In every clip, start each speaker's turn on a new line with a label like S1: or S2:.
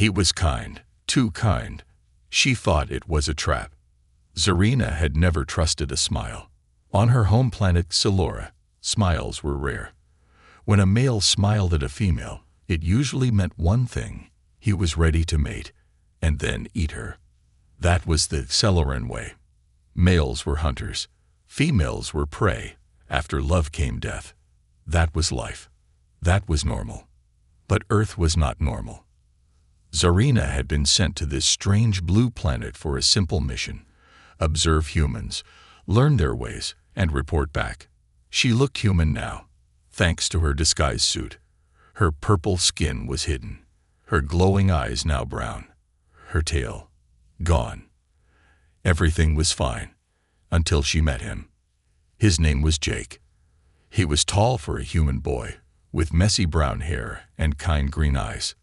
S1: He was kind, too kind. She thought it was a trap. Zarina had never trusted a smile. On her home planet Silora, smiles were rare. When a male smiled at a female, it usually meant one thing: he was ready to mate, and then eat her. That was the Siloran way. Males were hunters. Females were prey. After love came death. That was life. That was normal. But Earth was not normal. Zarina had been sent to this strange blue planet for a simple mission: observe humans, learn their ways, and report back. She looked human now, thanks to her disguise suit. Her purple skin was hidden, her glowing eyes now brown, her tail gone. Everything was fine, until she met him. His name was Jake. He was tall for a human boy, with messy brown hair and kind green eyes.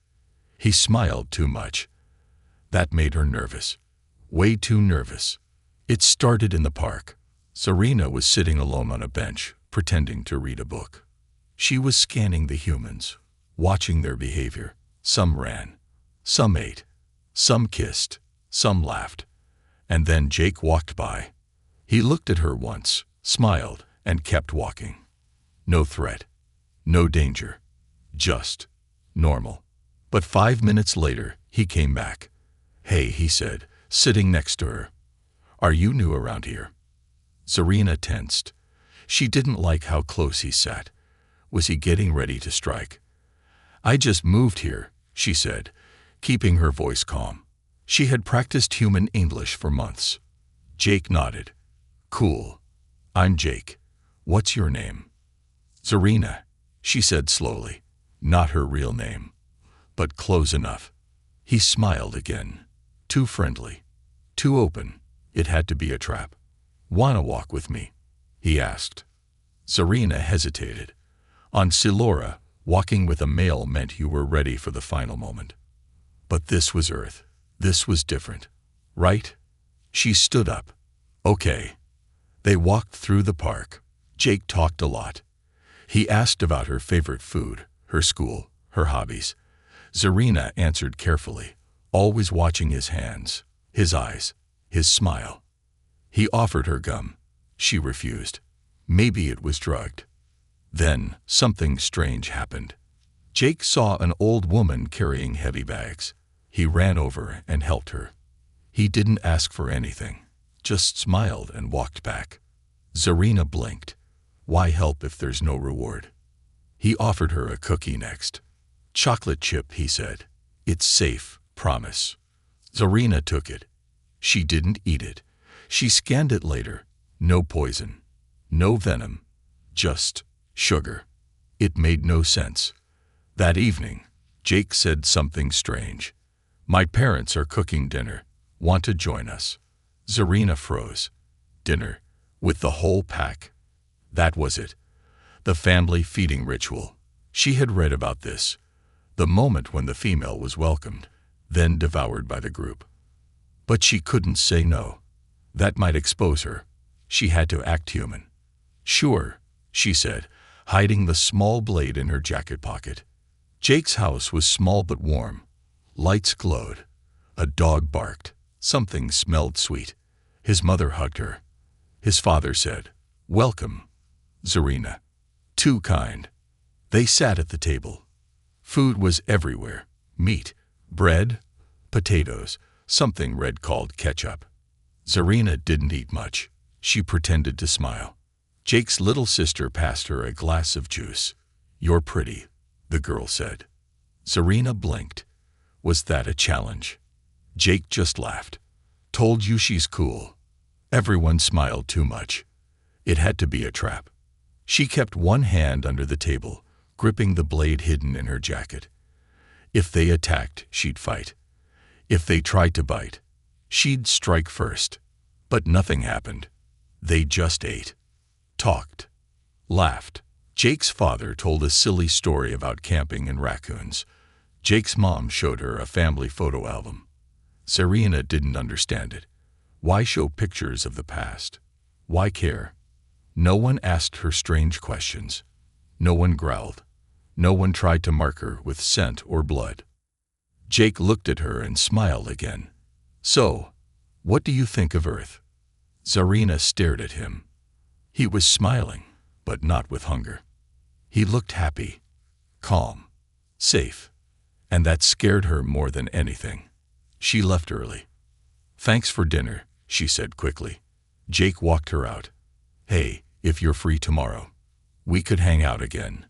S1: He smiled too much. That made her nervous. Way too nervous. It started in the park. Zarina was sitting alone on a bench, pretending to read a book. She was scanning the humans, watching their behavior. Some ran, some ate, some kissed, some laughed. And then Jake walked by. He looked at her once, smiled, and kept walking. No threat, no danger, just normal. But 5 minutes later, he came back. "Hey," he said, sitting next to her. "Are you new around here?" Zarina tensed. She didn't like how close he sat. Was he getting ready to strike? "I just moved here," she said, keeping her voice calm. She had practiced human English for months. Jake nodded. "Cool. I'm Jake. What's your name?" "Zarina," she said slowly. Not her real name, but close enough. He smiled again. Too friendly. Too open. It had to be a trap. "Wanna walk with me?" he asked. Zarina hesitated. On Silora, walking with a male meant you were ready for the final moment. But this was Earth. This was different. Right? She stood up. "Okay." They walked through the park. Jake talked a lot. He asked about her favorite food, her school, her hobbies. Zarina answered carefully, always watching his hands, his eyes, his smile. He offered her gum. She refused. Maybe it was drugged. Then something strange happened. Jake saw an old woman carrying heavy bags. He ran over and helped her. He didn't ask for anything, just smiled and walked back. Zarina blinked. Why help if there's no reward? He offered her a cookie next. "Chocolate chip," he said. "It's safe, promise." Zarina took it. She didn't eat it. She scanned it later. No poison. No venom. Just sugar. It made no sense. That evening, Jake said something strange. "My parents are cooking dinner. Want to join us?" Zarina froze. Dinner? With the whole pack? That was it. The family feeding ritual. She had read about this. The moment when the female was welcomed, then devoured by the group. But she couldn't say no. That might expose her. She had to act human. "Sure," she said, hiding the small blade in her jacket pocket. Jake's house was small but warm. Lights glowed. A dog barked. Something smelled sweet. His mother hugged her. His father said, "Welcome, Zarina." Too kind. They sat at the table. Food was everywhere. Meat, bread, potatoes, something Red called ketchup. Zarina didn't eat much. She pretended to smile. Jake's little sister passed her a glass of juice. "You're pretty," the girl said. Zarina blinked. Was that a challenge? Jake just laughed. "Told you she's cool." Everyone smiled too much. It had to be a trap. She kept one hand under the table, gripping the blade hidden in her jacket. If they attacked, she'd fight. If they tried to bite, she'd strike first. But nothing happened. They just ate, talked, laughed. Jake's father told a silly story about camping and raccoons. Jake's mom showed her a family photo album. Zarina didn't understand it. Why show pictures of the past? Why care? No one asked her strange questions. No one growled. No one tried to mark her with scent or blood. Jake looked at her and smiled again. So, what do you think of Earth? Zarina stared at him. He was smiling, but not with hunger. He looked happy, calm, safe, and that scared her more than anything. She left early. Thanks for dinner, she said quickly. Jake walked her out. Hey, if you're free tomorrow, we could hang out again.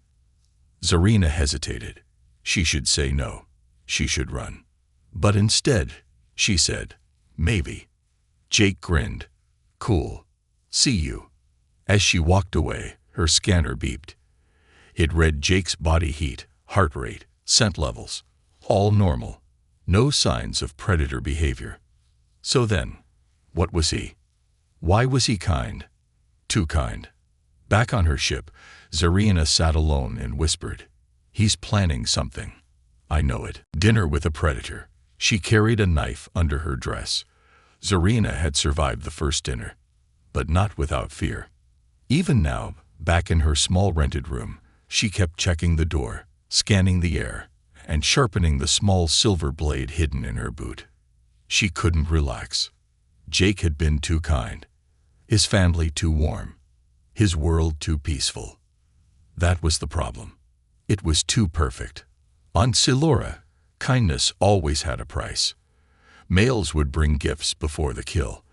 S1: Zarina hesitated. She should say no. She should run. But instead, she said, maybe. Jake grinned. Cool. See you. As she walked away, her scanner beeped. It read Jake's body heat, heart rate, scent levels, all normal. No signs of predator behavior. So then, what was he? Why was he kind? Too kind. Back on her ship, Zarina sat alone and whispered, he's planning something. I know it. Dinner with a predator. She carried a knife under her dress. Zarina had survived the first dinner, but not without fear. Even now, back in her small rented room, she kept checking the door, scanning the air, and sharpening the small silver blade hidden in her boot. She couldn't relax. Jake had been too kind. His family too warm. His world too peaceful. That was the problem. It was too perfect. On Silora, kindness always had a price. Males would bring gifts before the kill.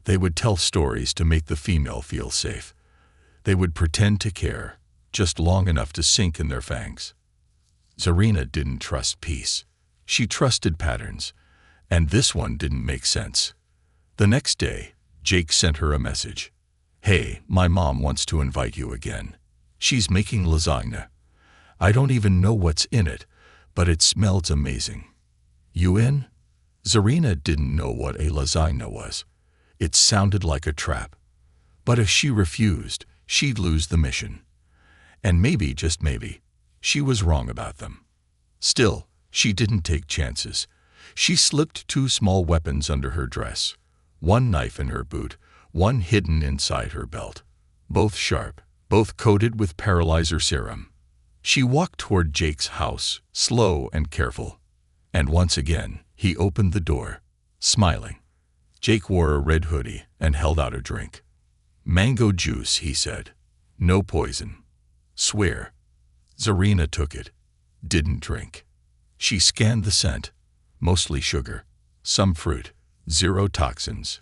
S1: They would tell stories to make the female feel safe. They would pretend to care, just long enough to sink in their fangs. Zarina didn't trust peace. She trusted patterns, and this one didn't make sense. The next day, Jake sent her a message. Hey, my mom wants to invite you again. She's making lasagna. I don't even know what's in it, but it smells amazing. You in? Zarina didn't know what a lasagna was. It sounded like a trap. But if she refused, she'd lose the mission. And maybe, just maybe, she was wrong about them. Still, she didn't take chances. She slipped 2 small weapons under her dress. One knife in her boot, one hidden inside her belt. Both sharp, both coated with paralyzer serum. She walked toward Jake's house, slow and careful. And once again, he opened the door, smiling. Jake wore a red hoodie and held out a drink. Mango juice, he said. No poison. Swear. Zarina took it. Didn't drink. She scanned the scent. Mostly sugar. Some fruit. 0 toxins.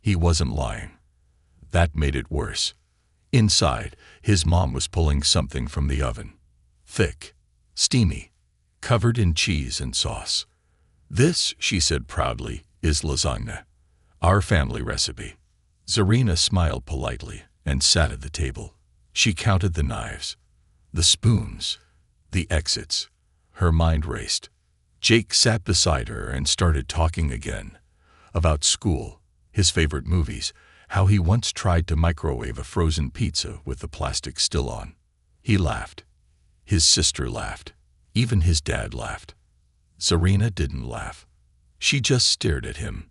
S1: He wasn't lying. That made it worse. Inside, his mom was pulling something from the oven. Thick. Steamy. Covered in cheese and sauce. This, she said proudly, is lasagna. Our family recipe. Zarina smiled politely and sat at the table. She counted the knives, the spoons, the exits. Her mind raced. Jake sat beside her and started talking again. About school, his favorite movies, how he once tried to microwave a frozen pizza with the plastic still on. He laughed. His sister laughed. Even his dad laughed. Zarina didn't laugh. She just stared at him.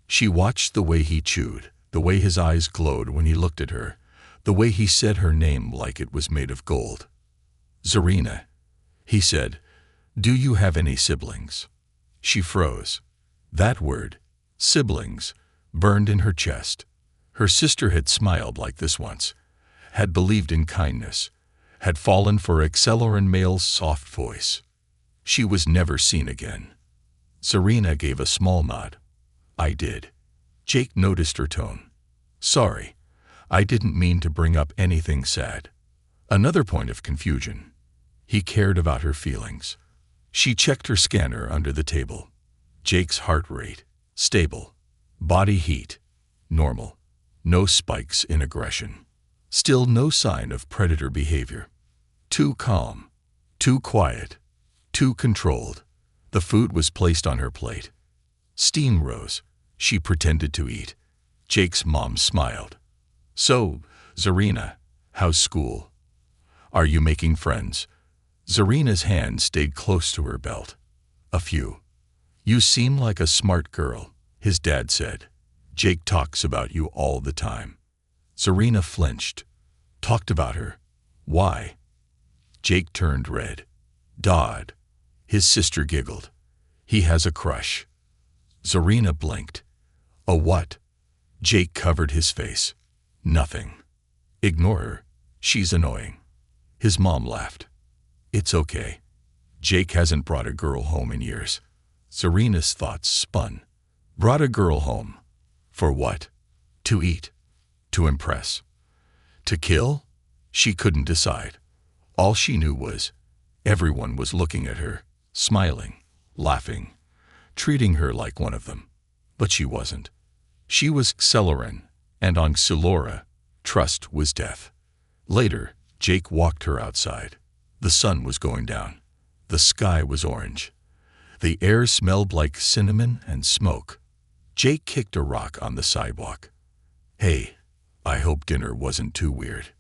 S1: She watched the way he chewed, the way his eyes glowed when he looked at her, the way he said her name like it was made of gold. Zarina, he said, do you have any siblings? She froze. That word, siblings, burned in her chest. Her sister had smiled like this once, had believed in kindness, had fallen for Acceleron Male's soft voice. She was never seen again. Zarina gave a small nod. I did. Jake noticed her tone. Sorry, I didn't mean to bring up anything sad. Another point of confusion. He cared about her feelings. She checked her scanner under the table. Jake's heart rate, stable. Body heat, normal. No spikes in aggression. Still no sign of predator behavior. Too calm, too quiet, too controlled. The food was placed on her plate. Steam rose. She pretended to eat. Jake's mom smiled. So, Zarina, how's school? Are you making friends? Zarina's hand stayed close to her belt. A few. You seem like a smart girl, his dad said. Jake talks about you all the time. Zarina flinched. Talked about her. Why? Jake turned red. Dad. His sister giggled. He has a crush. Zarina blinked. A what? Jake covered his face. Nothing. Ignore her. She's annoying. His mom laughed. It's okay. Jake hasn't brought a girl home in years. Zarina's thoughts spun. Brought a girl home. For what? To eat. To impress. To kill? She couldn't decide. All she knew was everyone was looking at her, smiling, laughing, treating her like one of them. But she wasn't. She was Celerin, and on Silora, trust was death. Later, Jake walked her outside. The sun was going down. The sky was orange. The air smelled like cinnamon and smoke. Jake kicked a rock on the sidewalk. Hey, I hope dinner wasn't too weird.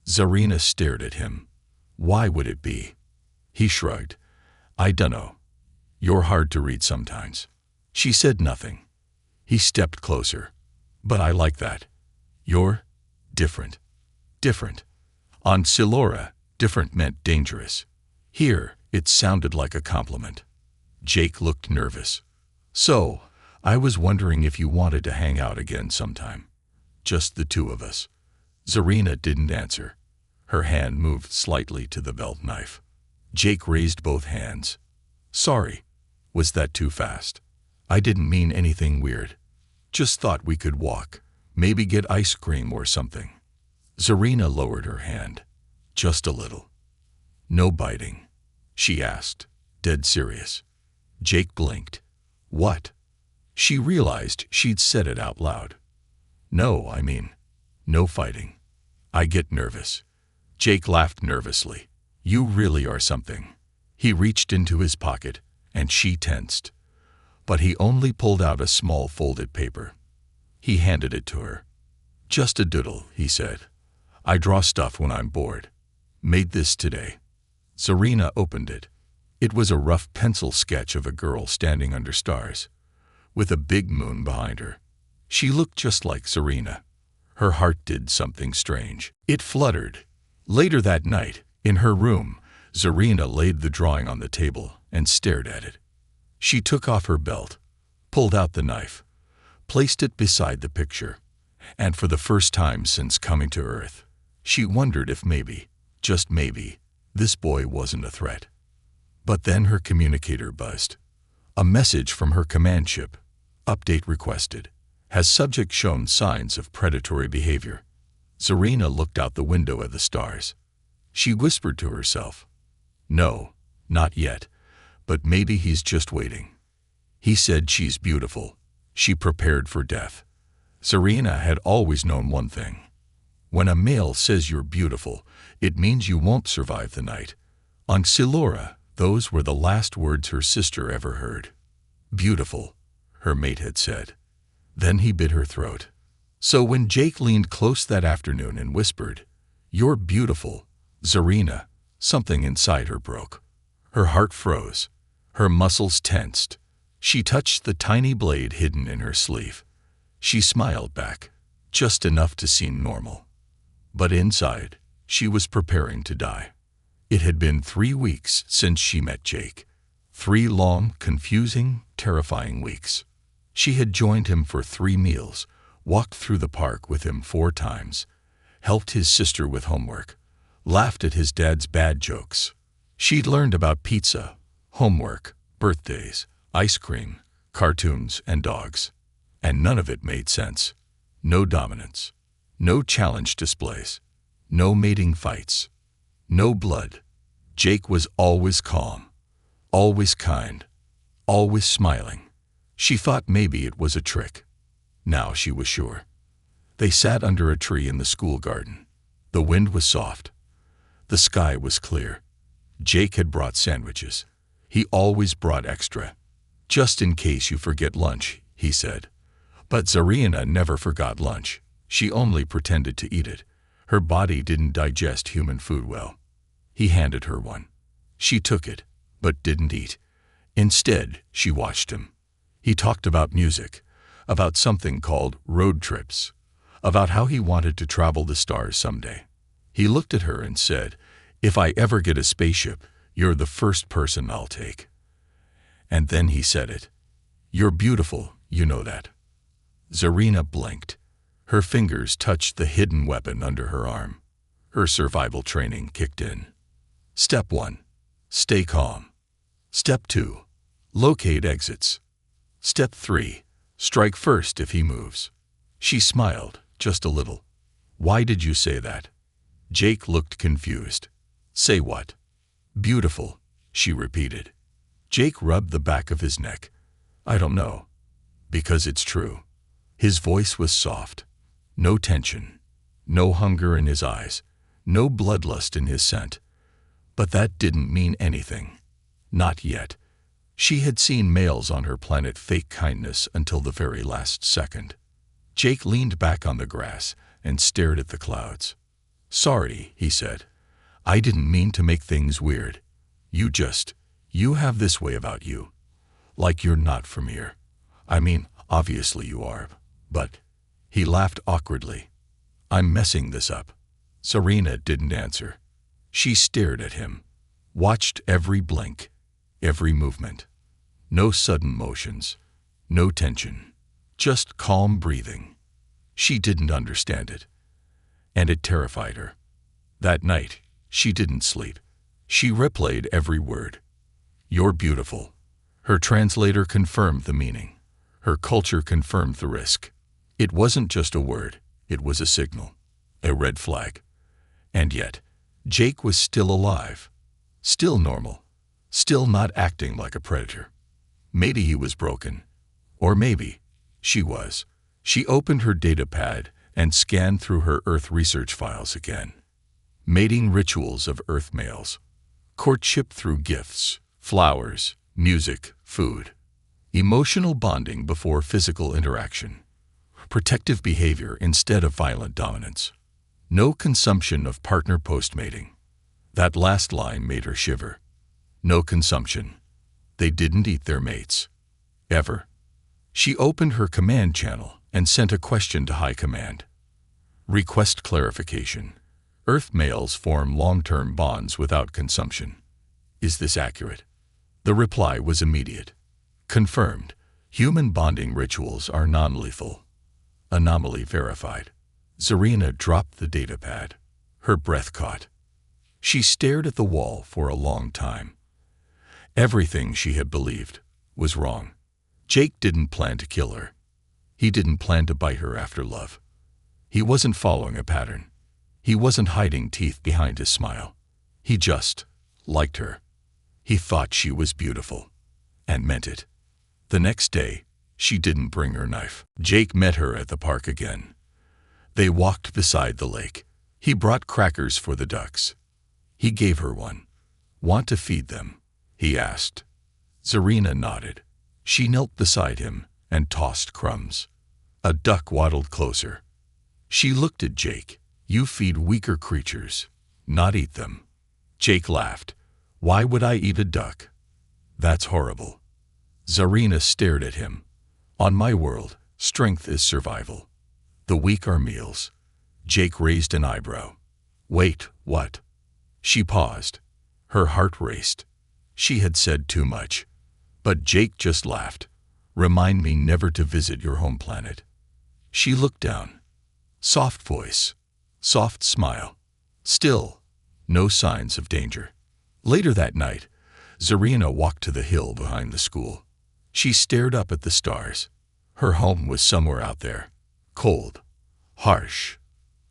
S1: Zarina stared at him. Why would it be? He shrugged. I dunno. You're hard to read sometimes. She said nothing. He stepped closer. But I like that. You're different. Different. On Silora, different meant dangerous. Here, it sounded like a compliment. Jake looked nervous. So, I was wondering if you wanted to hang out again sometime. Just the two of us. Zarina didn't answer. Her hand moved slightly to the belt knife. Jake raised both hands. Sorry. Was that too fast? I didn't mean anything weird. Just thought we could walk. Maybe get ice cream or something. Zarina lowered her hand. Just a little. No biting? She asked, dead serious. Jake blinked. What? She realized she'd said it out loud. No, I mean, no fighting. I get nervous. Jake laughed nervously. You really are something. He reached into his pocket, and she tensed. But he only pulled out a small folded paper. He handed it to her. Just a doodle, he said. I draw stuff when I'm bored. Made this today. Zarina opened it. It was a rough pencil sketch of a girl standing under stars, with a big moon behind her. She looked just like Zarina. Her heart did something strange. It fluttered. Later that night, in her room, Zarina laid the drawing on the table and stared at it. She took off her belt, pulled out the knife, placed it beside the picture, and for the first time since coming to Earth, she wondered if maybe, just maybe, this boy wasn't a threat. But then her communicator buzzed. A message from her command ship. Update requested. Has subject shown signs of predatory behavior? Zarina looked out the window at the stars. She whispered to herself, no, not yet, but maybe he's just waiting. He said she's beautiful. She prepared for death. Zarina had always known one thing. When a male says you're beautiful, it means you won't survive the night. On Silora, those were the last words her sister ever heard. Beautiful, her mate had said. Then he bit her throat. So when Jake leaned close that afternoon and whispered, you're beautiful, Zarina, something inside her broke. Her heart froze. Her muscles tensed. She touched the tiny blade hidden in her sleeve. She smiled back, just enough to seem normal. But inside, she was preparing to die. It had been 3 weeks since she met Jake. 3 long, confusing, terrifying weeks. She had joined him for 3 meals, walked through the park with him 4 times, helped his sister with homework, laughed at his dad's bad jokes. She'd learned about pizza, homework, birthdays, ice cream, cartoons, and dogs. And none of it made sense. No dominance. No challenge displays. No mating fights. No blood. Jake was always calm, always kind, always smiling. She thought maybe it was a trick. Now she was sure. They sat under a tree in the school garden. The wind was soft. The sky was clear. Jake had brought sandwiches. He always brought extra. Just in case you forget lunch, he said. But Zarina never forgot lunch. She only pretended to eat it. Her body didn't digest human food well. He handed her one. She took it, but didn't eat. Instead, she watched him. He talked about music, about something called road trips, about how he wanted to travel the stars someday. He looked at her and said, if I ever get a spaceship, you're the first person I'll take. And then he said it. "You're beautiful, you know that." Zarina blinked. Her fingers touched the hidden weapon under her arm. Her survival training kicked in. Step 1. Stay calm. Step 2. Locate exits. Step 3. Strike first if he moves. She smiled, just a little. "Why did you say that?" Jake looked confused. "Say what?" "Beautiful," she repeated. Jake rubbed the back of his neck. "I don't know. Because it's true." His voice was soft. No tension. No hunger in his eyes. No bloodlust in his scent. But that didn't mean anything. Not yet. She had seen males on her planet fake kindness until the very last second. Jake leaned back on the grass and stared at the clouds. "Sorry," he said. "I didn't mean to make things weird. You have this way about you. Like you're not from here. I mean, obviously you are, but..." He laughed awkwardly. "I'm messing this up." Zarina didn't answer. She stared at him, watched every blink, every movement. No sudden motions, no tension, just calm breathing. She didn't understand it, and it terrified her. That night, she didn't sleep. She replayed every word. "You're beautiful." Her translator confirmed the meaning. Her culture confirmed the risk. It wasn't just a word, it was a signal, a red flag. And yet, Jake was still alive, still normal, still not acting like a predator. Maybe he was broken, or maybe she was. She opened her data pad and scanned through her Earth research files again. Mating rituals of Earth males, courtship through gifts, flowers, music, food, emotional bonding before physical interaction, protective behavior instead of violent dominance. No consumption of partner post-mating. That last line made her shiver. No consumption. They didn't eat their mates. Ever. She opened her command channel and sent a question to High Command. Request clarification. Earth males form long-term bonds without consumption. Is this accurate? The reply was immediate. Confirmed. Human bonding rituals are non-lethal. Anomaly verified. Zarina dropped the data pad. Her breath caught. She stared at the wall for a long time. Everything she had believed was wrong. Jake didn't plan to kill her. He didn't plan to bite her after love. He wasn't following a pattern. He wasn't hiding teeth behind his smile. He just liked her. He thought she was beautiful, and meant it. The next day, she didn't bring her knife. Jake met her at the park again. They walked beside the lake. He brought crackers for the ducks. He gave her one. "Want to feed them?" he asked. Zarina nodded. She knelt beside him and tossed crumbs. A duck waddled closer. She looked at Jake. "You feed weaker creatures, not eat them." Jake laughed. "Why would I eat a duck? That's horrible." Zarina stared at him. "On my world, strength is survival. The weak are meals." Jake raised an eyebrow. "Wait, what?" She paused. Her heart raced. She had said too much. But Jake just laughed. "Remind me never to visit your home planet." She looked down. Soft voice. Soft smile. Still, no signs of danger. Later that night, Zarina walked to the hill behind the school. She stared up at the stars. Her home was somewhere out there. Cold. Harsh.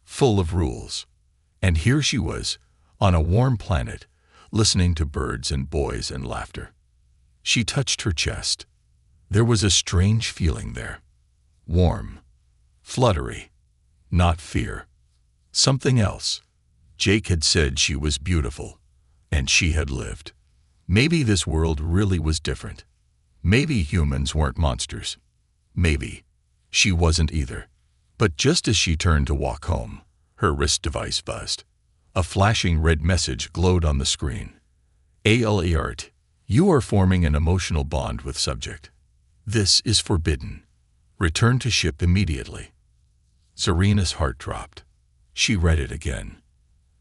S1: Full of rules. And here she was, on a warm planet, listening to birds and boys and laughter. She touched her chest. There was a strange feeling there. Warm. Fluttery. Not fear. Something else. Jake had said she was beautiful, and she had lived. Maybe this world really was different. Maybe humans weren't monsters. Maybe she wasn't either. But just as she turned to walk home, her wrist device buzzed. A flashing red message glowed on the screen. Alert. You are forming an emotional bond with subject. This is forbidden. Return to ship immediately. Zarina's heart dropped. She read it again.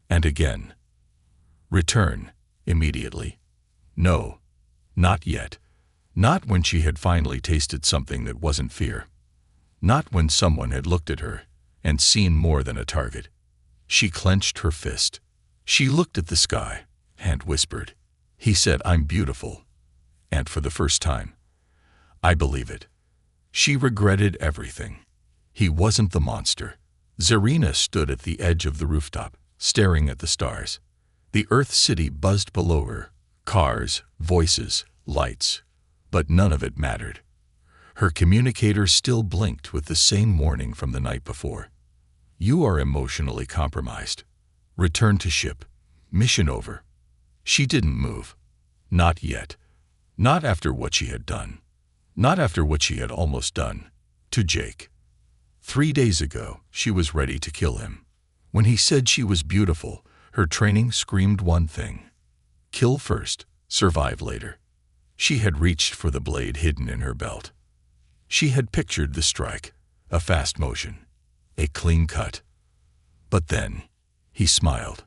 S1: And again. Return immediately. No, not yet. Not when she had finally tasted something that wasn't fear. Not when someone had looked at her and seen more than a target. She clenched her fist. She looked at the sky and whispered. He said, "I'm beautiful." And for the first time, I believe it. She regretted everything. He wasn't the monster. Zarina stood at the edge of the rooftop, staring at the stars. The Earth city buzzed below her. Cars, voices, lights. But none of it mattered. Her communicator still blinked with the same warning from the night before. You are emotionally compromised. Return to ship. Mission over. She didn't move. Not yet. Not after what she had done. Not after what she had almost done. To Jake. 3 days ago, she was ready to kill him. When he said she was beautiful, her training screamed one thing. Kill first, survive later. She had reached for the blade hidden in her belt. She had pictured the strike, a fast motion, a clean cut. But then, he smiled.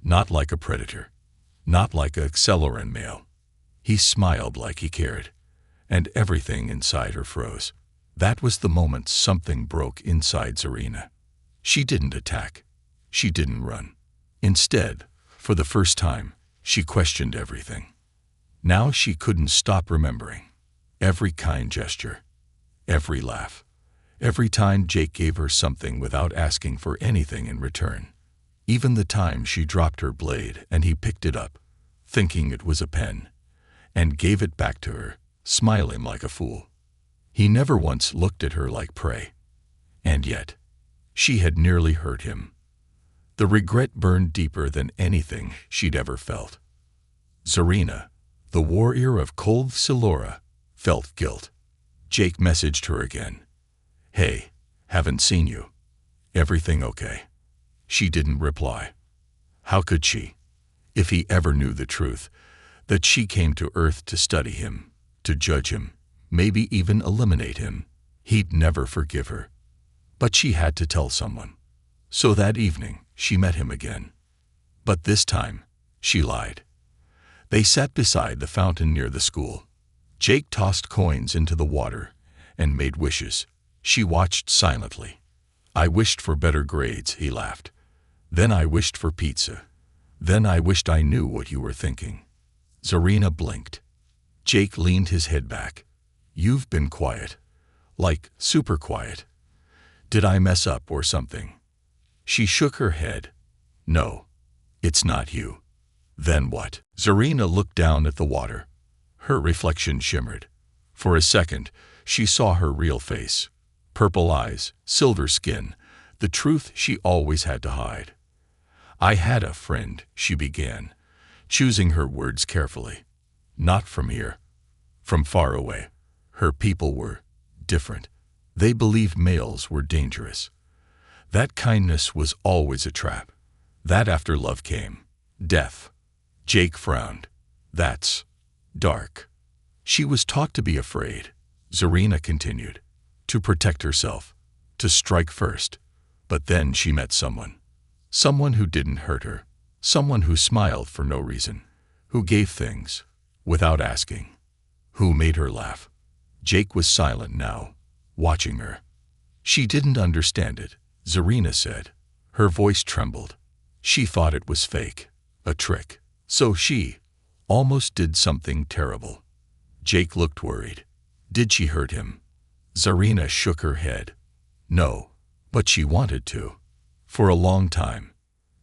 S1: Not like a predator, not like an accelerant male. He smiled like he cared, and everything inside her froze. That was the moment something broke inside Zarina. She didn't attack. She didn't run. Instead, for the first time, she questioned everything. Now she couldn't stop remembering. Every kind gesture. Every laugh. Every time Jake gave her something without asking for anything in return. Even the time she dropped her blade and he picked it up, thinking it was a pen, and gave it back to her, smiling like a fool. He never once looked at her like prey. And yet, she had nearly hurt him. The regret burned deeper than anything she'd ever felt. Zarina, the warrior of cold Silora, felt guilt. Jake messaged her again. Hey, haven't seen you. Everything okay? She didn't reply. How could she? If he ever knew the truth, that she came to Earth to study him, to judge him, maybe even eliminate him, he'd never forgive her. But she had to tell someone. So that evening, she met him again. But this time, she lied. They sat beside the fountain near the school. Jake tossed coins into the water and made wishes. She watched silently. I wished for better grades, he laughed. Then I wished for pizza. Then I wished I knew what you were thinking. Zarina blinked. Jake leaned his head back. You've been quiet. Like, super quiet. Did I mess up or something? She shook her head. No, it's not you. Then what? Zarina looked down at the water. Her reflection shimmered. For a second, she saw her real face. Purple eyes, silver skin, the truth she always had to hide. I had a friend, she began, choosing her words carefully. Not from here. From far away. Her people were different. They believed males were dangerous. That kindness was always a trap. That after love came death. Jake frowned. That's dark. She was taught to be afraid, Zarina continued, to protect herself, to strike first. But then she met someone. Someone who didn't hurt her. Someone who smiled for no reason. Who gave things without asking. Who made her laugh. Jake was silent now, watching her. She didn't understand it, Zarina said. Her voice trembled. She thought it was fake, a trick. So she almost did something terrible. Jake looked worried. Did she hurt him? Zarina shook her head. No, but she wanted to. For a long time.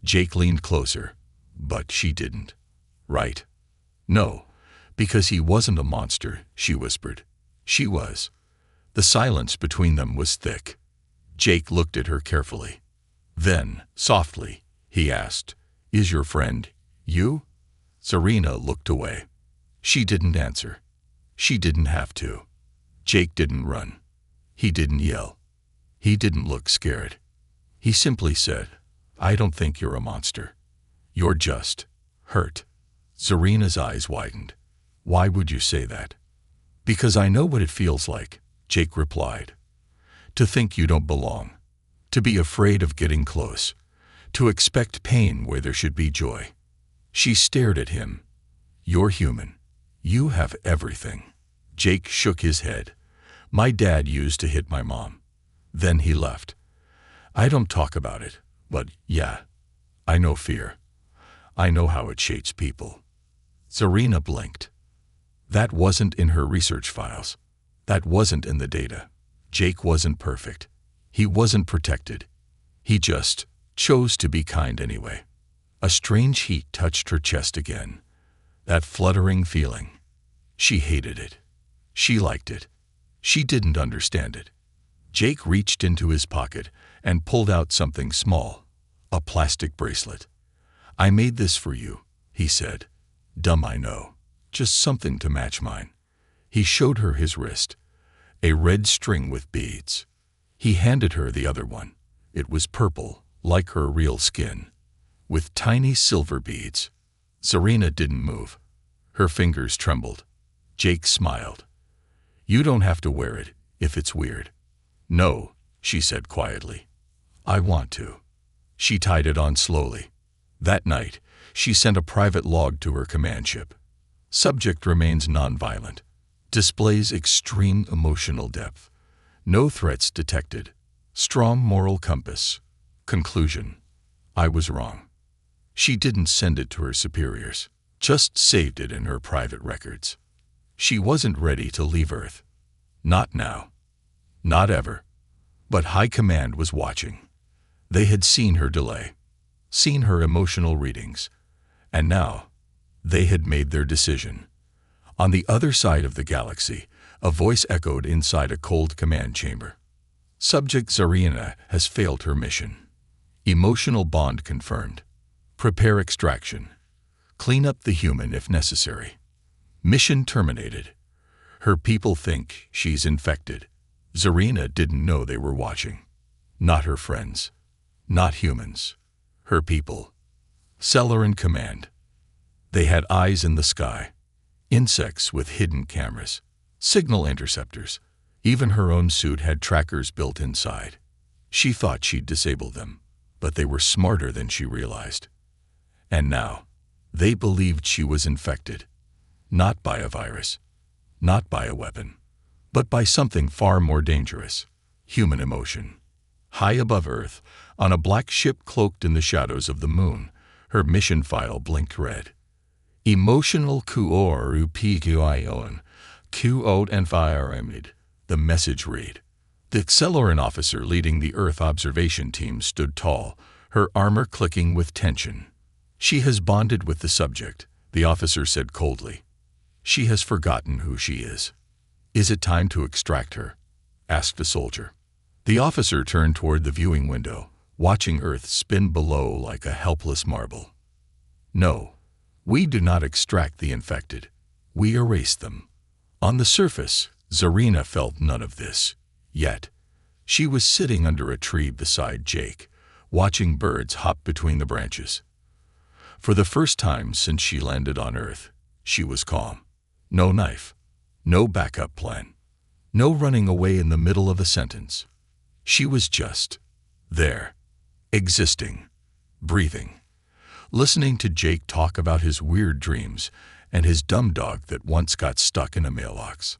S1: Jake leaned closer, but she didn't. Right? No, because he wasn't a monster, she whispered. She was. The silence between them was thick. Jake looked at her carefully. Then, softly, he asked, Is your friend you? Zarina looked away. She didn't answer. She didn't have to. Jake didn't run. He didn't yell. He didn't look scared. He simply said, I don't think you're a monster. You're just hurt. Zarina's eyes widened. Why would you say that? Because I know what it feels like, Jake replied. To think you don't belong. To be afraid of getting close. To expect pain where there should be joy. She stared at him. You're human. You have everything. Jake shook his head. My dad used to hit my mom. Then he left. I don't talk about it, but yeah, I know fear. I know how it shapes people. Zarina blinked. That wasn't in her research files. That wasn't in the data. Jake wasn't perfect. He wasn't protected. He just chose to be kind anyway. A strange heat touched her chest again. That fluttering feeling. She hated it. She liked it. She didn't understand it. Jake reached into his pocket and pulled out something small, a plastic bracelet. I made this for you, he said. Dumb, I know. Just something to match mine. He showed her his wrist, a red string with beads. He handed her the other one. It was purple, like her real skin, with tiny silver beads. Zarina didn't move. Her fingers trembled. Jake smiled. You don't have to wear it if it's weird. No, she said quietly. I want to. She tied it on slowly. That night, she sent a private log to her command ship. Subject remains nonviolent. Displays extreme emotional depth. No threats detected. Strong moral compass. Conclusion. I was wrong. She didn't send it to her superiors, just saved it in her private records. She wasn't ready to leave Earth. Not now. Not ever. But High Command was watching. They had seen her delay, seen her emotional readings, and now they had made their decision. On the other side of the galaxy, a voice echoed inside a cold command chamber. Subject Zarina has failed her mission. Emotional bond confirmed. Prepare extraction. Clean up the human if necessary. Mission terminated. Her people think she's infected. Zarina didn't know they were watching. Not her friends. Not humans. Her people. Seller in command. They had eyes in the sky. Insects with hidden cameras. Signal interceptors. Even her own suit had trackers built inside. She thought she'd disable them, but they were smarter than she realized. And now, they believed she was infected. Not by a virus. Not by a weapon. But by something far more dangerous. Human emotion. High above Earth, on a black ship cloaked in the shadows of the moon, her mission file blinked red. Emotional Kuor Upigion, Kuot Environment. The message read. The Accelerant officer leading the Earth observation team stood tall, her armor clicking with tension. She has bonded with the subject, the officer said coldly. She has forgotten who she is. Is it time to extract her? Asked a soldier. The officer turned toward the viewing window, watching Earth spin below like a helpless marble. No, we do not extract the infected. We erase them. On the surface, Zarina felt none of this. Yet, she was sitting under a tree beside Jake, watching birds hop between the branches. For the first time since she landed on Earth, she was calm. No knife. No backup plan. No running away in the middle of a sentence. She was just there, existing, breathing, listening to Jake talk about his weird dreams and his dumb dog that once got stuck in a mailbox.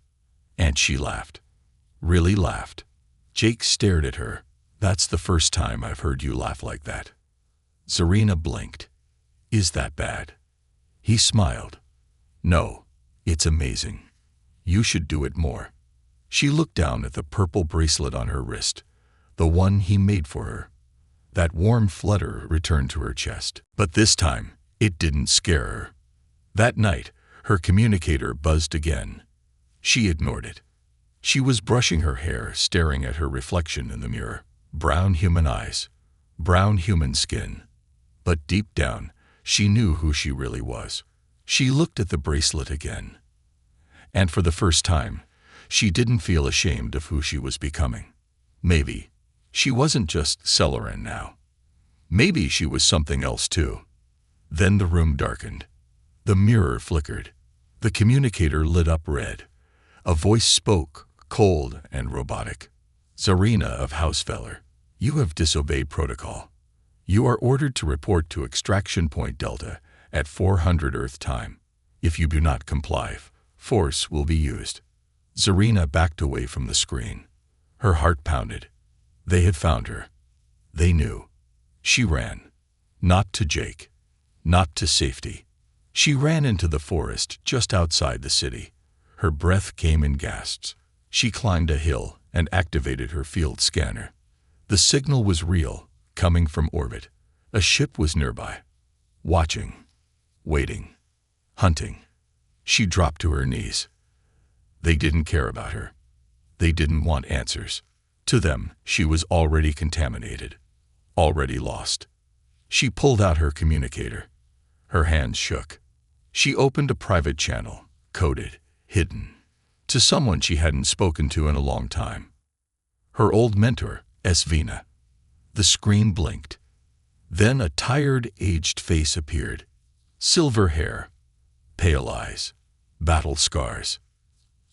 S1: And she laughed. Really laughed. Jake stared at her. That's the first time I've heard you laugh like that. Zarina blinked. Is that bad? He smiled. No, it's amazing. You should do it more. She looked down at the purple bracelet on her wrist, the one he made for her. That warm flutter returned to her chest. But this time, it didn't scare her. That night, her communicator buzzed again. She ignored it. She was brushing her hair, staring at her reflection in the mirror. Brown human eyes. Brown human skin. But deep down, she knew who she really was. She looked at the bracelet again. And for the first time, she didn't feel ashamed of who she was becoming. Maybe she wasn't just Celerin now. Maybe she was something else too. Then the room darkened. The mirror flickered. The communicator lit up red. A voice spoke, cold and robotic. Zarina of Housefeller, you have disobeyed protocol. You are ordered to report to Extraction Point Delta at 400 Earth time. If you do not comply, force will be used. Zarina backed away from the screen. Her heart pounded. They had found her. They knew. She ran. Not to Jake. Not to safety. She ran into the forest just outside the city. Her breath came in gasps. She climbed a hill and activated her field scanner. The signal was real, coming from orbit. A ship was nearby. Watching. Waiting. Hunting. She dropped to her knees. They didn't care about her. They didn't want answers. To them, she was already contaminated. Already lost. She pulled out her communicator. Her hands shook. She opened a private channel, coded, hidden, to someone she hadn't spoken to in a long time. Her old mentor, Svina. The screen blinked. Then a tired, aged face appeared. Silver hair, pale eyes, battle scars.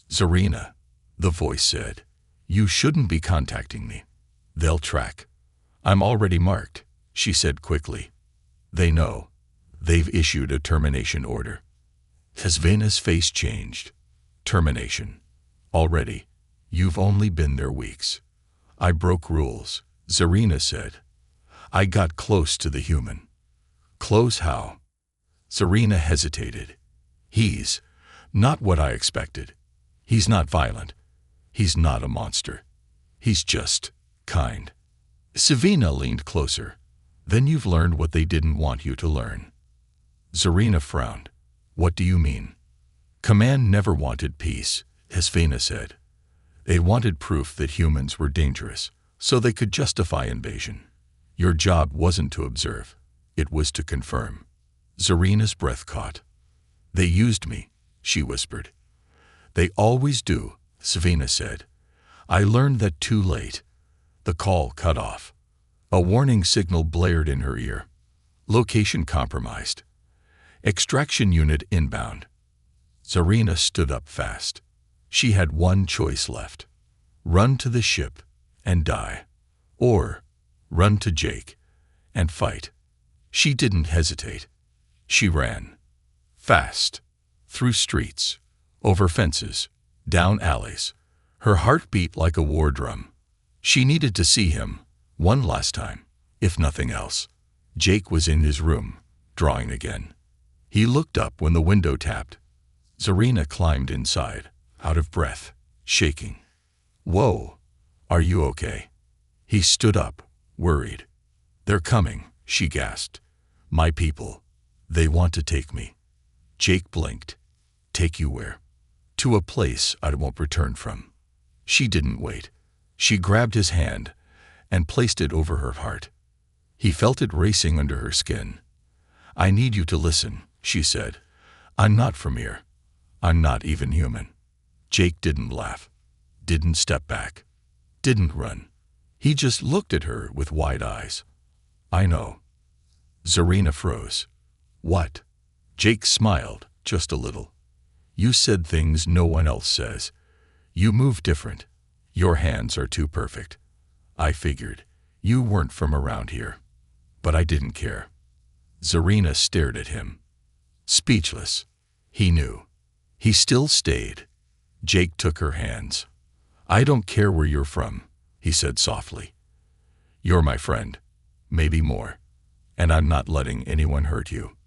S1: Zarina, the voice said, you shouldn't be contacting me. They'll track. I'm already marked, she said quickly. They know. They've issued a termination order. Svina's face changed. Termination. Already. You've only been there weeks. I broke rules, Zarina said. I got close to the human. Close how? Zarina hesitated. He's not what I expected. He's not violent. He's not a monster. He's just kind. Savina leaned closer. Then you've learned what they didn't want you to learn. Zarina frowned. What do you mean? Command never wanted peace, Svina said. They wanted proof that humans were dangerous, so they could justify invasion. Your job wasn't to observe. It was to confirm. Zarina's breath caught. They used me, she whispered. They always do, Savina said. I learned that too late. The call cut off. A warning signal blared in her ear. Location compromised. Extraction unit inbound. Zarina stood up fast. She had one choice left. Run to the ship and die. Or run to Jake and fight. She didn't hesitate. She ran. Fast. Through streets. Over fences. Down alleys. Her heart beat like a war drum. She needed to see him, one last time, if nothing else. Jake was in his room, drawing again. He looked up when the window tapped. Zarina climbed inside, out of breath, shaking. Whoa, are you okay? He stood up, worried. They're coming, she gasped. My people. They want to take me. Jake blinked. Take you where? To a place I won't return from. She didn't wait. She grabbed his hand and placed it over her heart. He felt it racing under her skin. I need you to listen, she said. I'm not from here. I'm not even human. Jake didn't laugh, didn't step back, didn't run. He just looked at her with wide eyes. I know. Zarina froze. What? Jake smiled, just a little. You said things no one else says. You move different. Your hands are too perfect. I figured. You weren't from around here. But I didn't care. Zarina stared at him. Speechless. He knew. He still stayed. Jake took her hands. I don't care where you're from, he said softly. You're my friend. Maybe more. And I'm not letting anyone hurt you.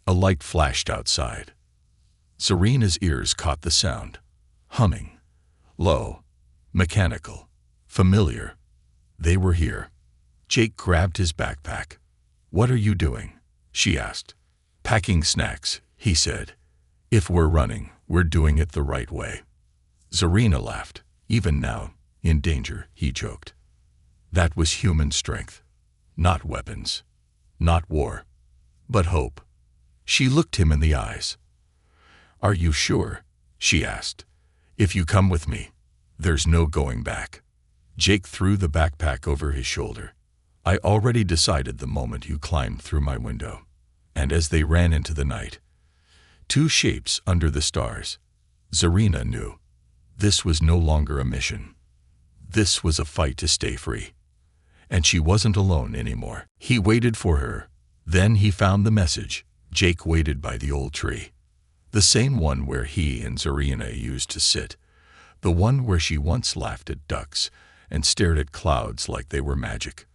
S1: A light flashed outside. Zarina's ears caught the sound. Humming. Low. Mechanical. Familiar. They were here. Jake grabbed his backpack. What are you doing? She asked. Packing snacks, he said. If we're running, we're doing it the right way. Zarina laughed. Even now, in danger, he joked. That was human strength. Not weapons. Not war. But hope. She looked him in the eyes. Are you sure? She asked. If you come with me, there's no going back. Jake threw the backpack over his shoulder. I already decided the moment you climbed through my window. And as they ran into the night, two shapes under the stars, Zarina knew. This was no longer a mission. This was a fight to stay free. And she wasn't alone anymore. He waited for her. Then he found the message. Jake waited by the old tree. The same one where he and Zarina used to sit, the one where she once laughed at ducks and stared at clouds like they were magic.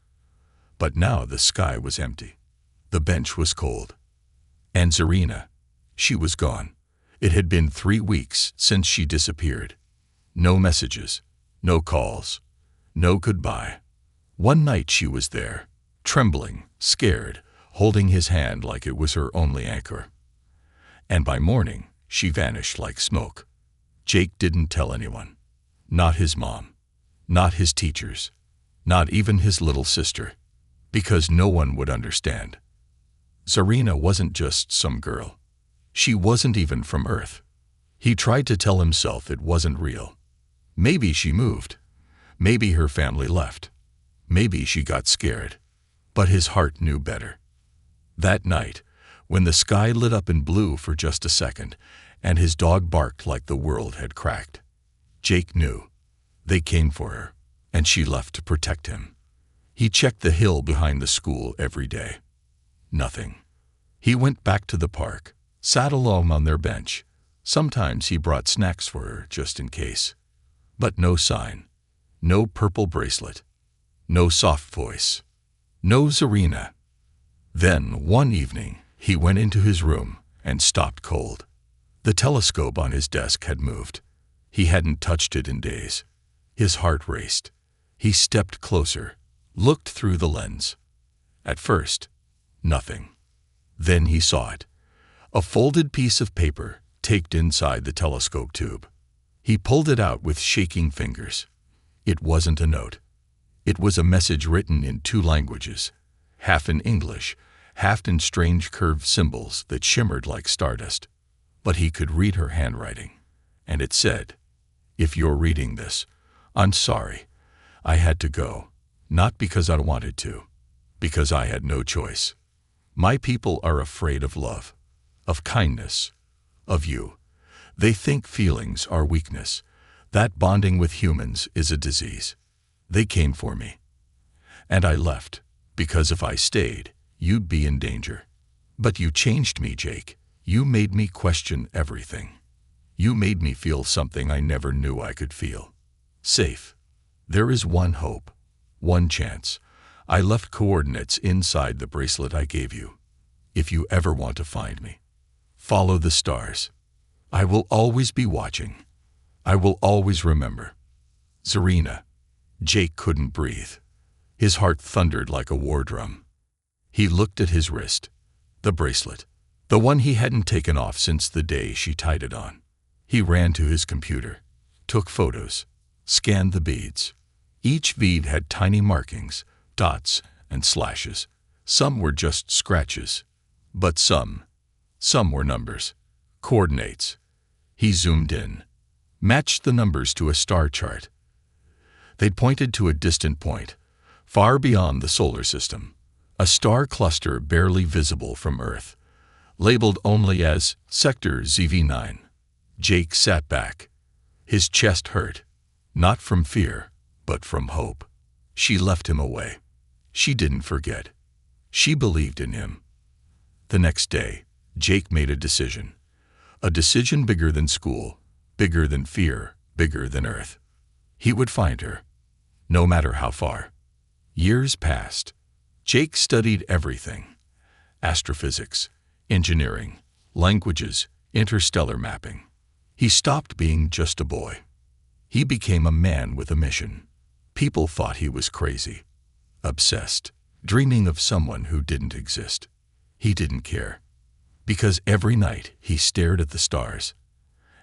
S1: But now the sky was empty. The bench was cold. And Zarina, she was gone. It had been 3 weeks since she disappeared. No messages, no calls, no goodbye. One night she was there, trembling, scared, holding his hand like it was her only anchor. And by morning, she vanished like smoke. Jake didn't tell anyone. Not his mom. Not his teachers. Not even his little sister. Because no one would understand. Zarina wasn't just some girl. She wasn't even from Earth. He tried to tell himself it wasn't real. Maybe she moved. Maybe her family left. Maybe she got scared. But his heart knew better. That night, when the sky lit up in blue for just a second, and his dog barked like the world had cracked, Jake knew. They came for her, and she left to protect him. He checked the hill behind the school every day. Nothing. He went back to the park, sat alone on their bench. Sometimes he brought snacks for her just in case. But no sign. No purple bracelet. No soft voice. No Zarina. Then, one evening, he went into his room and stopped cold. The telescope on his desk had moved. He hadn't touched it in days. His heart raced. He stepped closer, looked through the lens. At first, nothing. Then he saw it. A folded piece of paper taped inside the telescope tube. He pulled it out with shaking fingers. It wasn't a note. It was a message written in 2 languages, half in English, half in strange curved symbols that shimmered like stardust. But he could read her handwriting, and it said, "If you're reading this, I'm sorry. I had to go, not because I wanted to, because I had no choice. My people are afraid of love, of kindness, of you. They think feelings are weakness, that bonding with humans is a disease. They came for me. And I left, because if I stayed, you'd be in danger. But you changed me, Jake. You made me question everything. You made me feel something I never knew I could feel. Safe. There is one hope, one chance. I left coordinates inside the bracelet I gave you. If you ever want to find me, follow the stars. I will always be watching. I will always remember." Zarina. Jake couldn't breathe. His heart thundered like a war drum. He looked at his wrist. The bracelet. The one he hadn't taken off since the day she tied it on. He ran to his computer, took photos, scanned the beads. Each bead had tiny markings, dots and slashes. Some were just scratches, but some were numbers, coordinates. He zoomed in, matched the numbers to a star chart. They'd pointed to a distant point, far beyond the solar system, a star cluster barely visible from Earth, labeled only as Sector ZV9. Jake sat back. His chest hurt, not from fear, but from hope. She left him away. She didn't forget. She believed in him. The next day, Jake made a decision. A decision bigger than school, bigger than fear, bigger than Earth. He would find her, no matter how far. Years passed. Jake studied everything: astrophysics, engineering, languages, interstellar mapping. He stopped being just a boy. He became a man with a mission. People thought he was crazy, obsessed, dreaming of someone who didn't exist. He didn't care, because every night he stared at the stars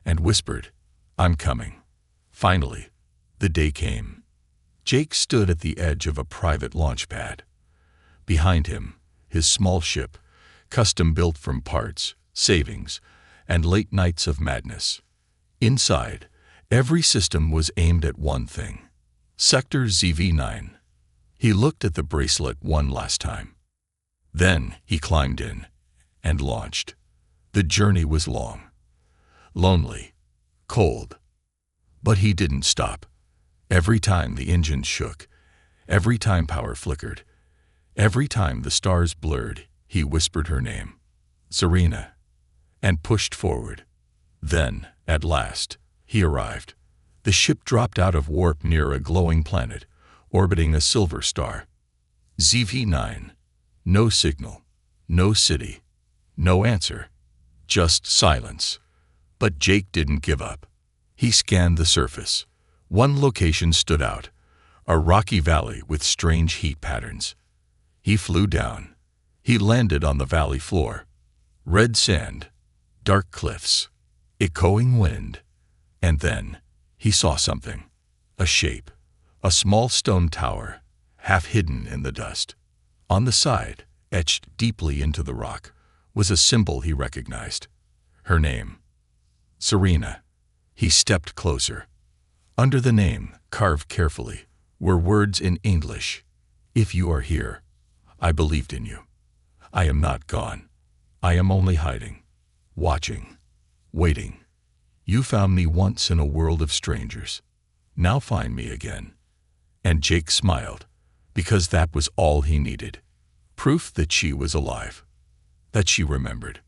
S1: and whispered, "I'm coming." Finally, the day came. Jake stood at the edge of a private launch pad. Behind him, his small ship, custom built from parts, savings, and late nights of madness. Inside, every system was aimed at one thing: Sector ZV9. He looked at the bracelet one last time. Then he climbed in and launched. The journey was long, lonely, cold. But he didn't stop. Every time the engine shook, every time power flickered, every time the stars blurred, he whispered her name, Zarina, and pushed forward. Then, at last, he arrived. The ship dropped out of warp near a glowing planet, orbiting a silver star. ZV-9. No signal. No city. No answer. Just silence. But Jake didn't give up. He scanned the surface. One location stood out, a rocky valley with strange heat patterns. He flew down. He landed on the valley floor. Red sand, dark cliffs, echoing wind. And then he saw something. A shape. A small stone tower, half hidden in the dust. On the side, etched deeply into the rock, was a symbol he recognized. Her name. Serena. He stepped closer. Under the name, carved carefully, were words in English. If you are here, I believed in you. I am not gone. I am only hiding, watching, waiting. You found me once in a world of strangers. Now find me again. And Jake smiled, because that was all he needed. Proof that she was alive. That she remembered.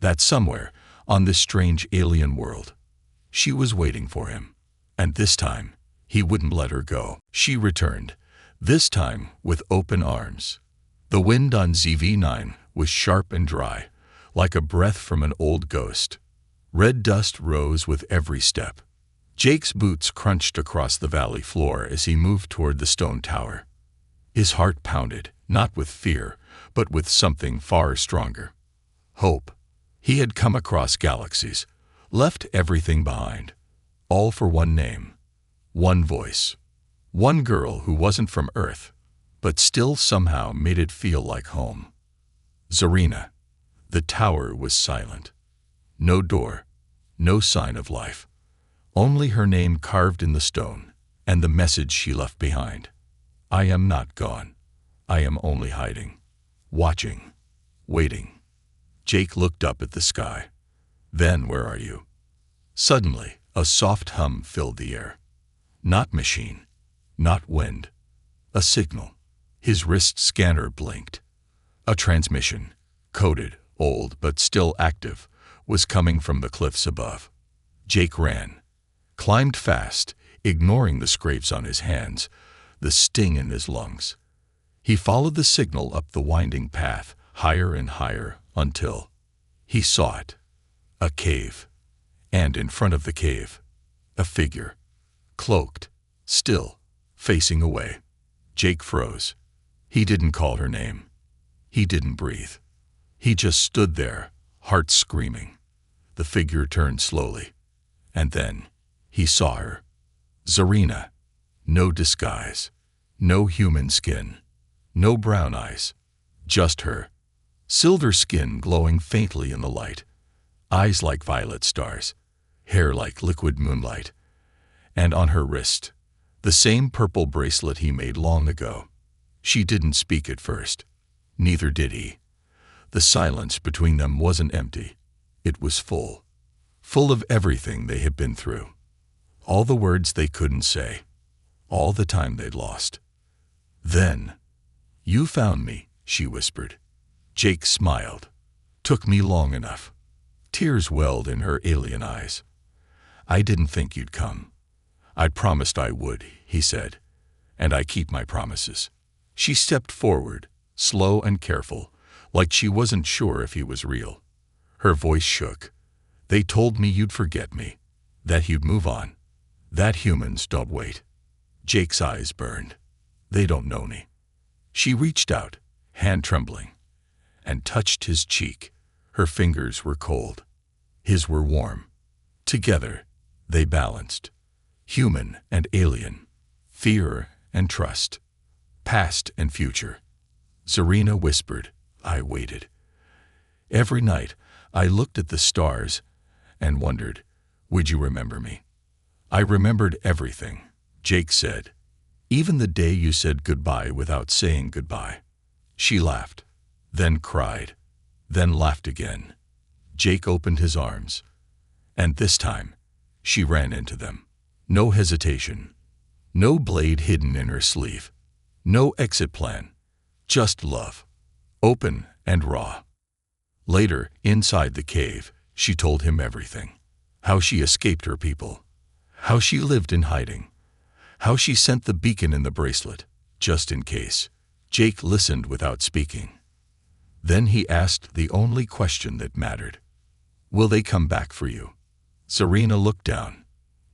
S1: That somewhere, on this strange alien world, she was waiting for him. And this time, he wouldn't let her go. She returned, this time with open arms. The wind on ZV-9 was sharp and dry, like a breath from an old ghost. Red dust rose with every step. Jake's boots crunched across the valley floor as he moved toward the stone tower. His heart pounded, not with fear, but with something far stronger. Hope. He had come across galaxies, left everything behind, all for one name, one voice, one girl who wasn't from Earth, but still somehow made it feel like home. Serena. The tower was silent. No door, no sign of life. Only her name carved in the stone, and the message she left behind. I am not gone. I am only hiding, watching, waiting. Jake looked up at the sky. Then where are you? Suddenly, a soft hum filled the air. Not machine, not wind. A signal. His wrist scanner blinked. A transmission, coded, old but still active, was coming from the cliffs above. Jake ran. Climbed fast, ignoring the scrapes on his hands, the sting in his lungs. He followed the signal up the winding path, higher and higher, until he saw it. A cave. And in front of the cave, a figure. Cloaked, still, facing away. Jake froze. He didn't call her name. He didn't breathe. He just stood there, heart screaming. The figure turned slowly. And then he saw her. Serena. No disguise. No human skin. No brown eyes. Just her. Silver skin glowing faintly in the light. Eyes like violet stars. Hair like liquid moonlight. And on her wrist, the same purple bracelet he made long ago. She didn't speak at first. Neither did he. The silence between them wasn't empty. It was full. Full of everything they had been through. All the words they couldn't say. All the time they'd lost. Then, you found me, she whispered. Jake smiled. Took me long enough. Tears welled in her alien eyes. I didn't think you'd come. I promised I would, he said. And I keep my promises. She stepped forward, slow and careful, like she wasn't sure if he was real. Her voice shook. They told me you'd forget me, that you'd move on, that humans don't wait. Jake's eyes burned. They don't know me. She reached out, hand trembling, and touched his cheek. Her fingers were cold. His were warm. Together, they balanced. Human and alien. Fear and trust. Past and future. Serena whispered. I waited. Every night, I looked at the stars and wondered, would you remember me? I remembered everything, Jake said. Even the day you said goodbye without saying goodbye. She laughed, then cried, then laughed again. Jake opened his arms. And this time, she ran into them. No hesitation. No blade hidden in her sleeve. No exit plan. Just love. Open and raw. Later, inside the cave, she told him everything. How she escaped her people. How she lived in hiding. How she sent the beacon in the bracelet, just in case. Jake listened without speaking. Then he asked the only question that mattered. Will they come back for you? Serena looked down.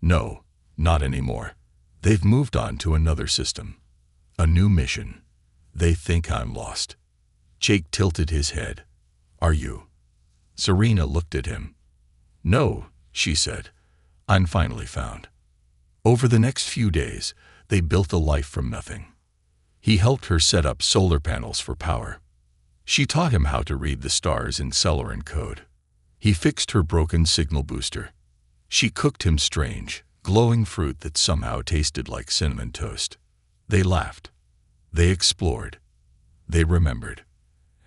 S1: No, not anymore. They've moved on to another system. A new mission. They think I'm lost. Jake tilted his head. Are you? Serena looked at him. No, she said. I'm finally found. Over the next few days, they built a life from nothing. He helped her set up solar panels for power. She taught him how to read the stars in Celeran code. He fixed her broken signal booster. She cooked him strange, glowing fruit that somehow tasted like cinnamon toast. They laughed. They explored. They remembered.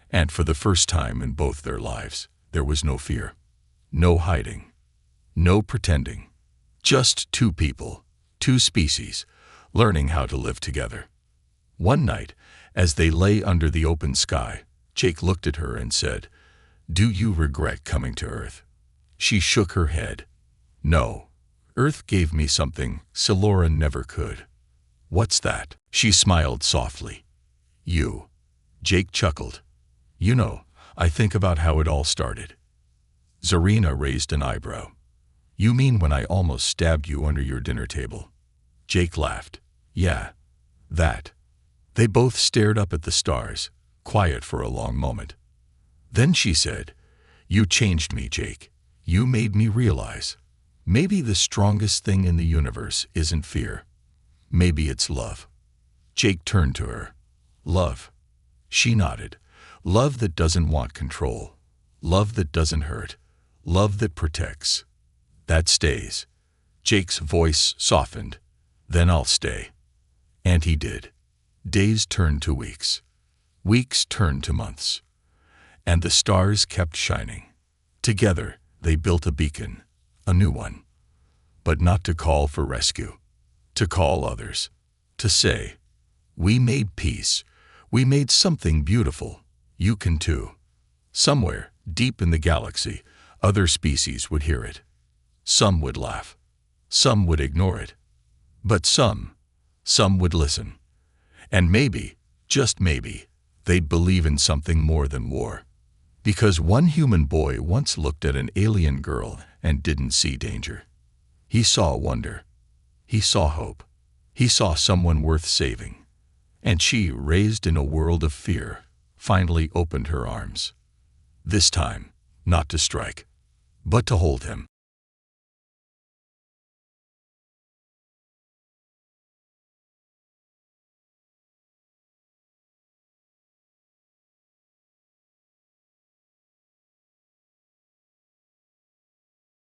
S1: And for the first time in both their lives, there was no fear. No hiding. No pretending. Just two people, two species, learning how to live together. One night, as they lay under the open sky, Jake looked at her and said, "Do you regret coming to Earth?" She shook her head. No. Earth gave me something Silora never could. What's that? She smiled softly. You. Jake chuckled. You know, I think about how it all started. Serena raised an eyebrow. You mean when I almost stabbed you under your dinner table? Jake laughed. Yeah, that. They both stared up at the stars, quiet for a long moment. Then she said, You changed me, Jake. You made me realize. Maybe the strongest thing in the universe isn't fear. Maybe it's love. Jake turned to her. Love. She nodded. Love that doesn't want control. Love that doesn't hurt. Love that protects. That stays. Jake's voice softened. Then I'll stay. And he did. Days turned to weeks. Weeks turned to months. And the stars kept shining. Together, they built a beacon, a new one. But not to call for rescue. To call others. To say, we made peace. We made something beautiful. You can too. Somewhere, deep in the galaxy, other species would hear it. Some would laugh. Some would ignore it. But some would listen. And maybe, just maybe, they'd believe in something more than war. Because one human boy once looked at an alien girl and didn't see danger. He saw wonder. He saw hope. He saw someone worth saving. And she, raised in a world of fear, finally opened her arms. This time, not to strike, but to hold him.